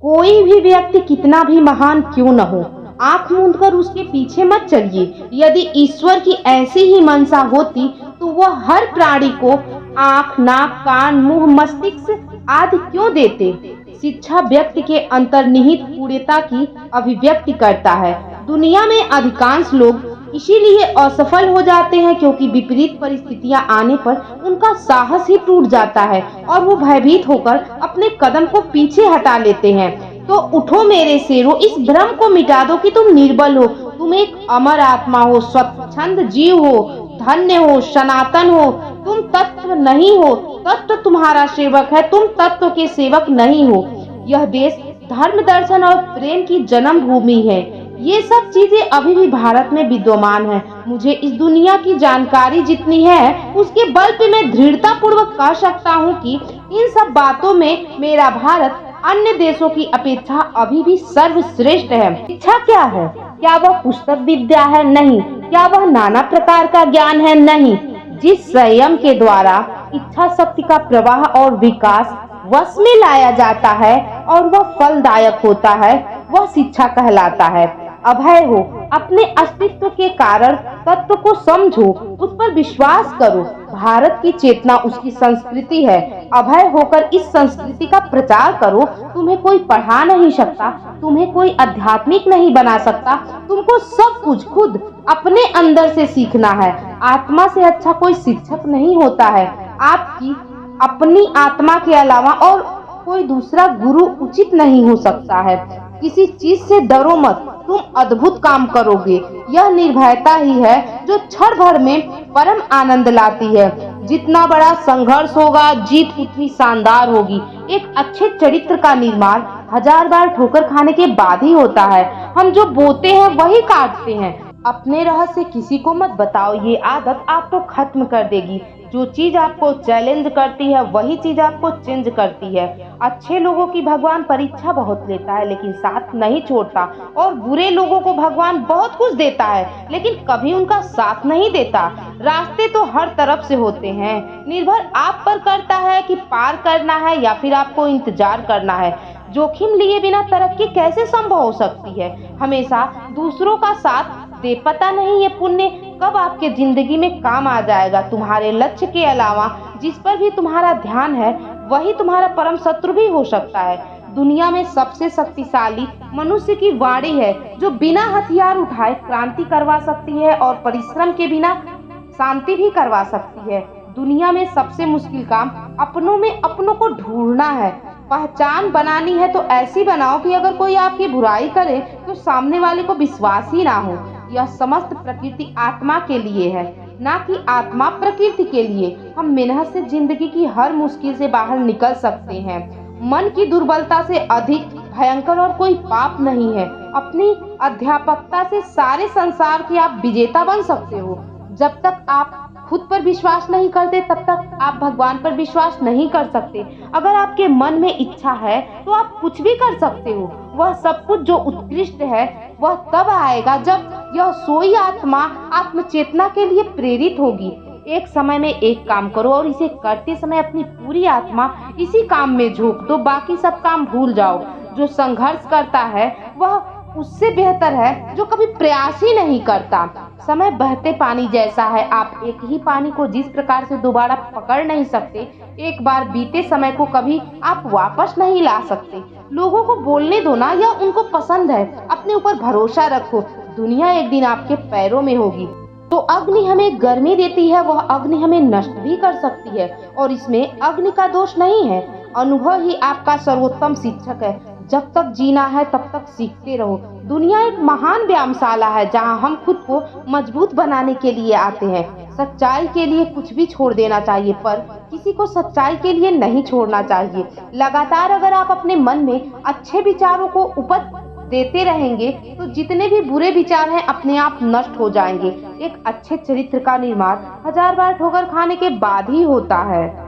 कोई भी व्यक्ति कितना भी महान क्यों न हो, आंख मूंद कर उसके पीछे मत चलिए। यदि ईश्वर की ऐसी ही मंशा होती तो वह हर प्राणी को आंख, नाक, कान, मुंह, मस्तिष्क आदि क्यों देते। शिक्षा व्यक्ति के अंतर्निहित पूर्णता की अभिव्यक्ति करता है। दुनिया में अधिकांश लोग इसीलिए असफल हो जाते हैं क्योंकि विपरीत परिस्थितियां आने पर उनका साहस ही टूट जाता है और वो भयभीत होकर अपने कदम को पीछे हटा लेते हैं। तो उठो मेरे शेरों, इस भ्रम को मिटा दो कि तुम निर्बल हो। तुम एक अमर आत्मा हो, स्वच्छंद जीव हो, धन्य हो, सनातन हो। तुम तत्व नहीं हो, तत्व तुम्हारा सेवक है। तुम तत्व के सेवक नहीं हो। यह देश धर्म, दर्शन और प्रेम की जन्म भूमि है। ये सब चीजें अभी भी भारत में विद्यमान है। मुझे इस दुनिया की जानकारी जितनी है उसके बल पे मैं दृढ़ता पूर्वक कह सकता हूँ कि इन सब बातों में मेरा भारत अन्य देशों की अपेक्षा अभी भी सर्वश्रेष्ठ है। शिक्षा क्या है? क्या वह पुस्तक विद्या है? नहीं। क्या वह नाना प्रकार का ज्ञान है? नहीं। जिस संयम के द्वारा इच्छा शक्ति का प्रवाह और विकास वश में लाया जाता है और वह फलदायक होता है, वह शिक्षा कहलाता है। अभय हो, अपने अस्तित्व के कारण तत्व को समझो, उस पर विश्वास करो। भारत की चेतना उसकी संस्कृति है। अभय होकर इस संस्कृति का प्रचार करो। तुम्हें कोई पढ़ा नहीं सकता, तुम्हें कोई आध्यात्मिक नहीं बना सकता। तुमको सब कुछ खुद अपने अंदर से सीखना है। आत्मा से अच्छा कोई शिक्षक नहीं होता है। आपकी अपनी आत्मा के अलावा और कोई दूसरा गुरु उचित नहीं हो सकता है। किसी चीज से डरो मत, तुम अद्भुत काम करोगे। यह निर्भयता ही है जो क्षण भर में परम आनंद लाती है। जितना बड़ा संघर्ष होगा, जीत उतनी शानदार होगी। एक अच्छे चरित्र का निर्माण 1000 बार ठोकर खाने के बाद ही होता है। हम जो बोते हैं वही काटते हैं। अपने रहस्य किसी को मत बताओ, ये आदत आपको खत्म कर देगी। जो चीज आपको चैलेंज करती है वही चीज आपको चेंज करती है। अच्छे लोगों की भगवान परीक्षा बहुत लेता है लेकिन साथ नहीं छोड़ता, और बुरे लोगों को भगवान बहुत कुछ देता है लेकिन कभी उनका साथ नहीं देता। रास्ते तो हर तरफ से होते हैं, निर्भर आप पर करता है कि पार करना है या फिर आपको इंतजार करना है। जोखिम लिए बिना तरक्की कैसे संभव हो सकती है? हमेशा दूसरों का साथ दे। पता नहीं ये पुण्य कब आपके जिंदगी में काम आ जाएगा। तुम्हारे लक्ष्य के अलावा जिस पर भी तुम्हारा ध्यान है वही तुम्हारा परम शत्रु भी हो सकता है। दुनिया में सबसे शक्तिशाली मनुष्य की वाणी है जो बिना हथियार उठाए क्रांति करवा सकती है और परिश्रम के बिना शांति भी करवा सकती है। दुनिया में सबसे मुश्किल काम अपनों में अपनों को ढूंढना है। पहचान बनानी है तो ऐसी बनाओ कि अगर कोई आपकी बुराई करे तो सामने वाले को विश्वास ही ना हो। यह समस्त प्रकृति आत्मा के लिए है, ना कि आत्मा प्रकृति के लिए। हम मेहनत से जिंदगी की हर मुश्किल से बाहर निकल सकते हैं। मन की दुर्बलता से अधिक भयंकर और कोई पाप नहीं है। अपनी अध्यापकता से सारे संसार की आप विजेता बन सकते हो। जब तक आप खुद पर विश्वास नहीं करते तब तक आप भगवान पर विश्वास नहीं कर सकते। अगर आपके मन में इच्छा है तो आप कुछ भी कर सकते हो। वह सब कुछ जो उत्कृष्ट है वह तब आएगा जब यह सोई आत्मा आत्मचेतना के लिए प्रेरित होगी। एक समय में एक काम करो और इसे करते समय अपनी पूरी आत्मा इसी काम में झोंक दो। बाकी सब काम भूल जाओ। जो संघर्ष करता है वह उससे बेहतर है जो कभी प्रयास ही नहीं करता। समय बहते पानी जैसा है। आप एक ही पानी को जिस प्रकार से दोबारा पकड़ नहीं सकते, एक बार बीते समय को कभी आप वापस नहीं ला सकते। लोगों को बोलने दो ना, यह उनको पसंद है। अपने ऊपर भरोसा रखो, दुनिया एक दिन आपके पैरों में होगी। तो अग्नि हमें गर्मी देती है, वह अग्नि हमें नष्ट भी कर सकती है और इसमें अग्नि का दोष नहीं है। अनुभव ही आपका सर्वोत्तम शिक्षक है। जब तक जीना है तब तक सीखते रहो। दुनिया एक महान व्यायामशाला है जहां हम खुद को मजबूत बनाने के लिए आते हैं। सच्चाई के लिए कुछ भी छोड़ देना चाहिए पर किसी को सच्चाई के लिए नहीं छोड़ना चाहिए। लगातार अगर आप अपने मन में अच्छे विचारों को उपज देते रहेंगे तो जितने भी बुरे विचार हैं अपने आप नष्ट हो जाएंगे। एक अच्छे चरित्र का निर्माण 1000 बार ठोकर खाने के बाद ही होता है।